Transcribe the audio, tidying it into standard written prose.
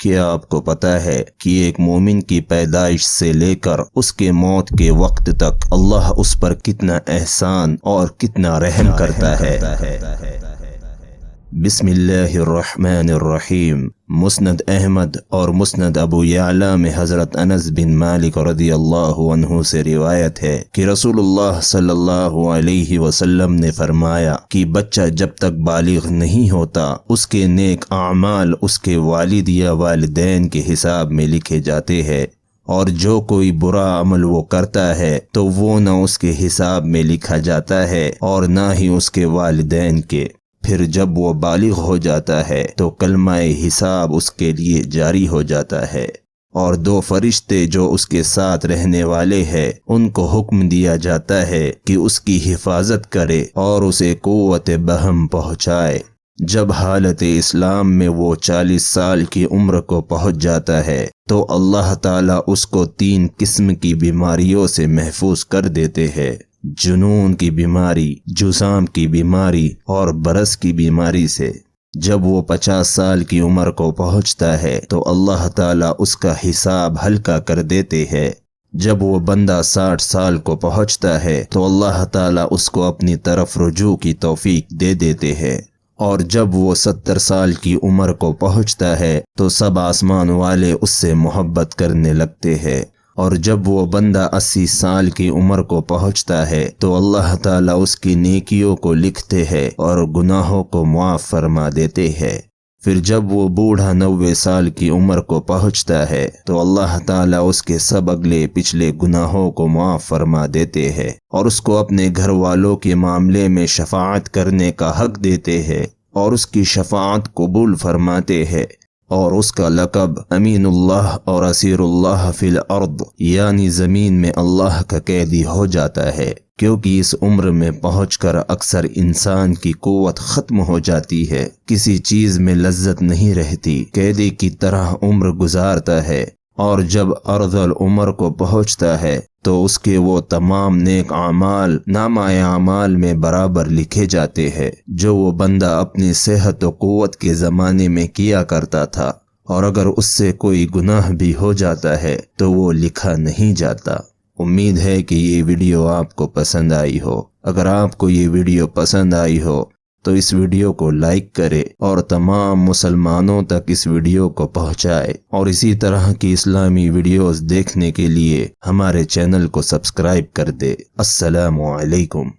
کیا آپ کو پتہ ہے کہ ایک مومن کی پیدائش سے لے کر اس کے موت کے وقت تک اللہ اس پر کتنا احسان اور کتنا رحم کرتا ہے؟ بسم اللہ الرحمن الرحیم۔ مسند احمد اور مسند ابو یعلا میں حضرت انس بن مالک رضی اللہ عنہ سے روایت ہے کہ رسول اللہ صلی اللہ علیہ وسلم نے فرمایا کہ بچہ جب تک بالغ نہیں ہوتا اس کے نیک اعمال اس کے والد یا والدین کے حساب میں لکھے جاتے ہیں، اور جو کوئی برا عمل وہ کرتا ہے تو وہ نہ اس کے حساب میں لکھا جاتا ہے اور نہ ہی اس کے والدین کے۔ پھر جب وہ بالغ ہو جاتا ہے تو کلمہ حساب اس کے لیے جاری ہو جاتا ہے، اور دو فرشتے جو اس کے ساتھ رہنے والے ہیں ان کو حکم دیا جاتا ہے کہ اس کی حفاظت کرے اور اسے قوت بہم پہنچائے۔ جب حالت اسلام میں وہ 40 سال کی عمر کو پہنچ جاتا ہے تو اللہ تعالیٰ اس کو 3 قسم کی بیماریوں سے محفوظ کر دیتے ہیں: جنون کی بیماری، جذام کی بیماری اور برس کی بیماری سے۔ جب وہ 50 سال کی عمر کو پہنچتا ہے تو اللہ تعالیٰ اس کا حساب ہلکا کر دیتے ہیں۔ جب وہ بندہ 60 سال کو پہنچتا ہے تو اللہ تعالیٰ اس کو اپنی طرف رجوع کی توفیق دے دیتے ہیں، اور جب وہ 70 سال کی عمر کو پہنچتا ہے تو سب آسمان والے اس سے محبت کرنے لگتے ہیں، اور جب وہ بندہ 80 سال کی عمر کو پہنچتا ہے تو اللہ تعالیٰ اس کی نیکیوں کو لکھتے ہیں اور گناہوں کو معاف فرما دیتے ہیں۔ پھر جب وہ بوڑھا 90 سال کی عمر کو پہنچتا ہے تو اللہ تعالیٰ اس کے سب اگلے پچھلے گناہوں کو معاف فرما دیتے ہیں اور اس کو اپنے گھر والوں کے معاملے میں شفاعت کرنے کا حق دیتے ہیں اور اس کی شفاعت قبول فرماتے ہیں، اور اس کا لقب امین اللہ اور اسیر اللہ فی الارض یعنی زمین میں اللہ کا قیدی ہو جاتا ہے، کیونکہ اس عمر میں پہنچ کر اکثر انسان کی قوت ختم ہو جاتی ہے، کسی چیز میں لذت نہیں رہتی، قیدی کی طرح عمر گزارتا ہے، اور جب ارذل العمر کو پہنچتا ہے تو اس کے وہ تمام نیک اعمال نامہ اعمال میں برابر لکھے جاتے ہیں جو وہ بندہ اپنی صحت و قوت کے زمانے میں کیا کرتا تھا، اور اگر اس سے کوئی گناہ بھی ہو جاتا ہے تو وہ لکھا نہیں جاتا۔ امید ہے کہ یہ ویڈیو آپ کو پسند آئی ہو۔ اگر آپ کو یہ ویڈیو پسند آئی ہو تو اس ویڈیو کو لائک کرے اور تمام مسلمانوں تک اس ویڈیو کو پہنچائے، اور اسی طرح کی اسلامی ویڈیوز دیکھنے کے لیے ہمارے چینل کو سبسکرائب کر دے۔ السلام علیکم۔